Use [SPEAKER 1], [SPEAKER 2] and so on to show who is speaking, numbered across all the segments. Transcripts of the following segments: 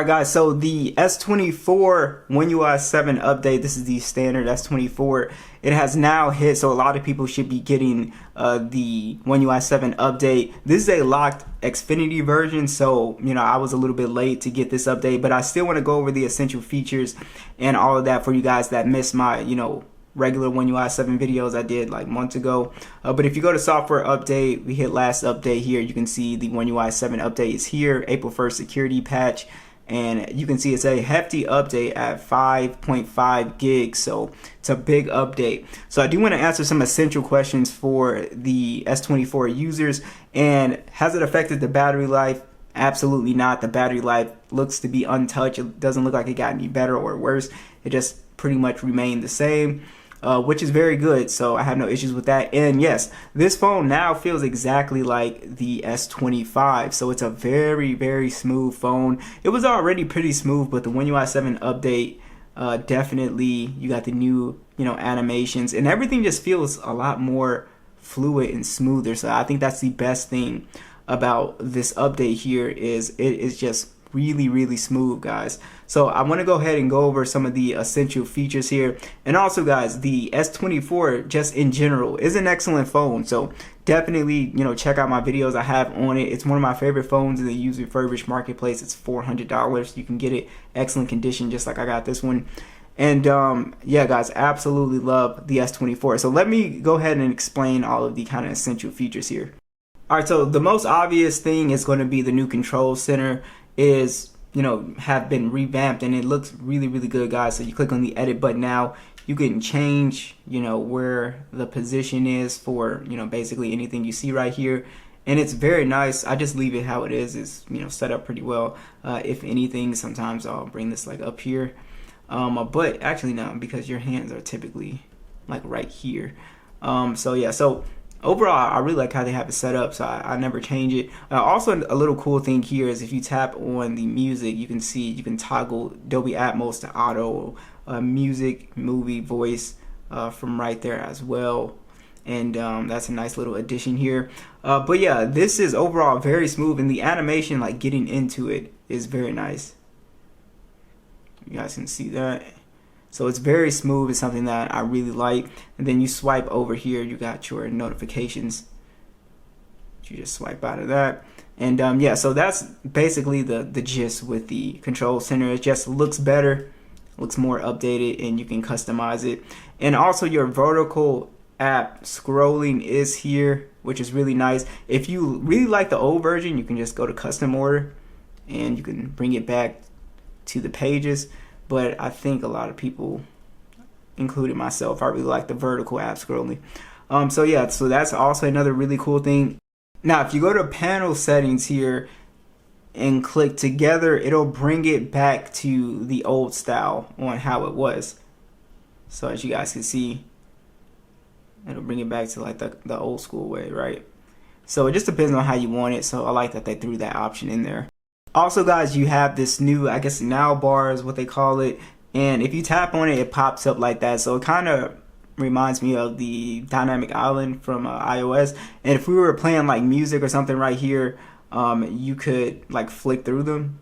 [SPEAKER 1] Alright guys, so the S24 One UI 7 update, this is the standard S24, it has now hit, so a lot of people should be getting the One UI 7 update. This is a locked Xfinity version, so I was a little bit late to get this update, but I still want to go over the essential features and all of that for you guys that missed my regular One UI 7 videos I did like months ago. But if you go to software update, we hit last update here, you can see the One UI 7 update is here, April 1st security patch. And you can see it's a hefty update at 5.5 gigs, so it's a big update. So I do want to answer some essential questions for the S24 users. And has it affected the battery life? Absolutely not. The battery life looks to be untouched. It doesn't look like it got any better or worse. It just pretty much remained the same. Which is very good, so I have no issues with that. And yes, this phone now feels exactly like the S25, so it's a very, very smooth phone. It was already pretty smooth, but the One UI 7 update, definitely, you got the new, animations, and everything just feels a lot more fluid and smoother. So I think that's the best thing about this update here, is it is just really, really smooth, guys. So I want to go ahead and go over some of the essential features here. And also, guys, the S24 just in general is an excellent phone, so definitely check out my videos I have on it. It's one of my favorite phones in the used refurbished marketplace. It's $400. You can get it excellent condition, just like I got this one. And yeah, guys, absolutely love the S24. So let me go ahead and explain all of the kind of essential features here. Alright, so the most obvious thing is going to be the new control center is have been revamped, and it looks really, really good, guys. So you click on the edit button now, you can change where the position is for basically anything you see right here, and it's very nice. I just leave it how it is. It's set up pretty well. If anything, sometimes I'll bring this like up here, but actually no, because your hands are typically like right here. So yeah, so overall, I really like how they have it set up, so I never change it. Also, a little cool thing here is if you tap on the music, you can see you can toggle Dolby Atmos to auto, music, movie, voice from right there as well. And that's a nice little addition here. But yeah, this is overall very smooth, and the animation, like getting into it, is very nice. You guys can see that. So it's very smooth. It's something that I really like. And then you swipe over here, you got your notifications. You just swipe out of that. And yeah, so that's basically the gist with the control center. It just looks better, looks more updated, and you can customize it. And also your vertical app scrolling is here, which is really nice. If you really like the old version, you can just go to custom order and you can bring it back to the pages. But I think a lot of people, including myself, I really like the vertical app scrolling. So yeah, so that's also another really cool thing. Now, if you go to panel settings here and click together, it'll bring it back to the old style on how it was. So as you guys can see, it'll bring it back to like the old school way, right? So it just depends on how you want it. So I like that they threw that option in there. Also, guys, you have this new, I guess, now bar is what they call it, and if you tap on it, it pops up like that. So it kind of reminds me of the dynamic island from iOS. And if we were playing like music or something right here, you could like flick through them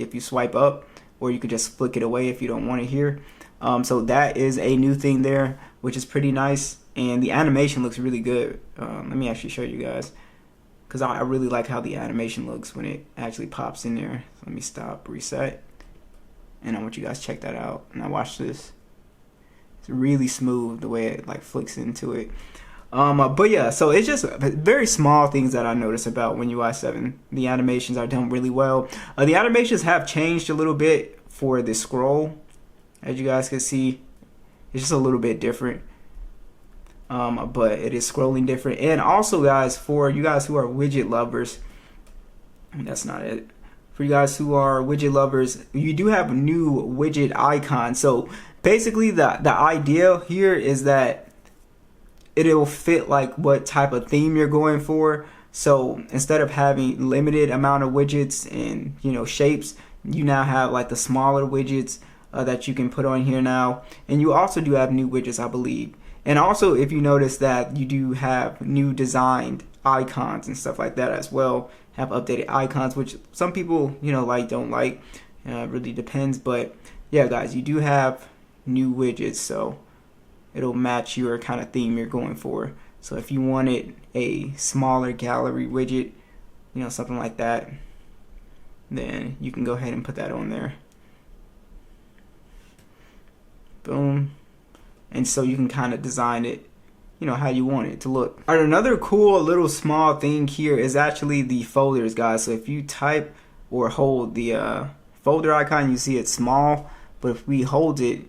[SPEAKER 1] if you swipe up, or you could just flick it away if you don't want to hear. So that is a new thing there, which is pretty nice, and the animation looks really good. Let me actually show you guys, because I really like how the animation looks when it actually pops in there. So let me stop, reset, and I want you guys to check that out. Now watch this. It's really smooth the way it like flicks into it. But yeah, so it's just very small things that I notice about One UI 7. The animations are done really well. The animations have changed a little bit for the scroll. As you guys can see, it's just a little bit different. But it is scrolling different. And also, guys, for you guys who are widget lovers, that's not it. For you guys who are widget lovers, you do have new widget icons. So basically the idea here is that it'll fit like what type of theme you're going for. So instead of having limited amount of widgets and shapes, you now have like the smaller widgets that you can put on here now. And you also do have new widgets, I believe. And also, if you notice that you do have new designed icons and stuff like that as well, have updated icons, which some people like, don't like. It really depends, but yeah, guys, you do have new widgets, so it'll match your kind of theme you're going for. So if you wanted a smaller gallery widget, you know, something like that, then you can go ahead and put that on there. Boom. And so you can kind of design it, you know, how you want it to look. All right, another cool little small thing here is actually the folders, guys. So if you type or hold the folder icon, you see it's small, but if we hold it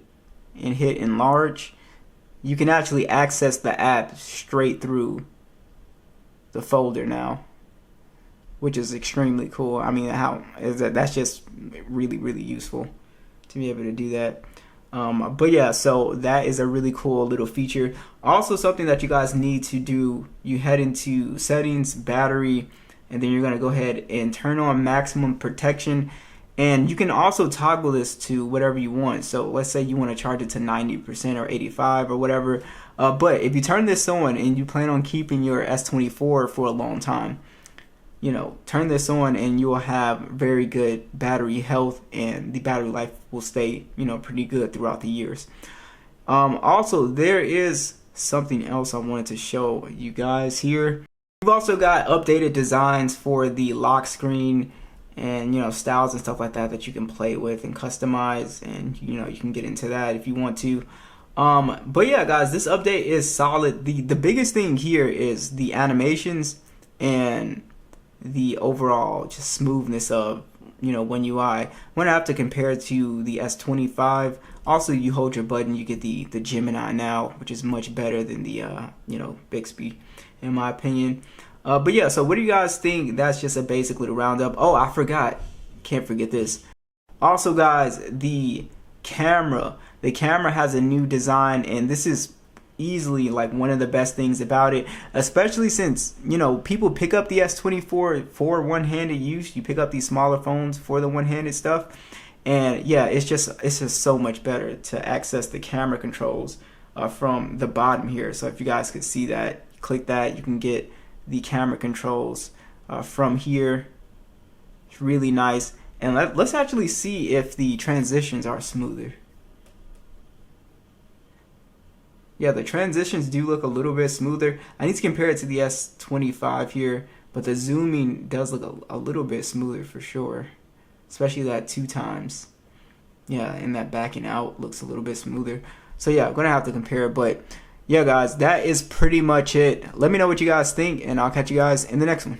[SPEAKER 1] and hit enlarge, you can actually access the app straight through the folder now, which is extremely cool. I mean, that's just really useful to be able to do that. But yeah, so that is a really cool little feature. Also, something that you guys need to do, you head into settings, battery, and then you're going to go ahead and turn on maximum protection. And you can also toggle this to whatever you want. So let's say you want to charge it to 90% or 85 or whatever. But if you turn this on and you plan on keeping your S24 for a long time, you know, turn this on and you will have very good battery health, and the battery life will stay, you know, pretty good throughout the years. Also, there is something else I wanted to show you guys here. We've also got updated designs for the lock screen and, you know, styles and stuff like that you can play with and customize, and, you know, you can get into that if you want to. But yeah, guys, this update is solid. The biggest thing here is the animations and the overall just smoothness of, you know, One UI. When I have to compare it to the S25, also you hold your button, you get the Gemini now, which is much better than the you know, Bixby in my opinion. But yeah, so what do you guys think? That's just a basic little roundup. Oh, I forgot, can't forget this. Also, guys, the camera has a new design, and this is easily like one of the best things about it, especially since, you know, people pick up the S24 for one-handed use. You pick up these smaller phones for the one-handed stuff, and yeah, it's just so much better to access the camera controls from the bottom here. So if you guys could see that, click that, you can get the camera controls from here. It's really nice. And let's actually see if the transitions are smoother. Yeah, the transitions do look a little bit smoother. I need to compare it to the S25 here, but the zooming does look a little bit smoother for sure, especially that 2 times. Yeah, and that backing out looks a little bit smoother. So yeah, I'm gonna have to compare, but yeah, guys, that is pretty much it. Let me know what you guys think, and I'll catch you guys in the next one.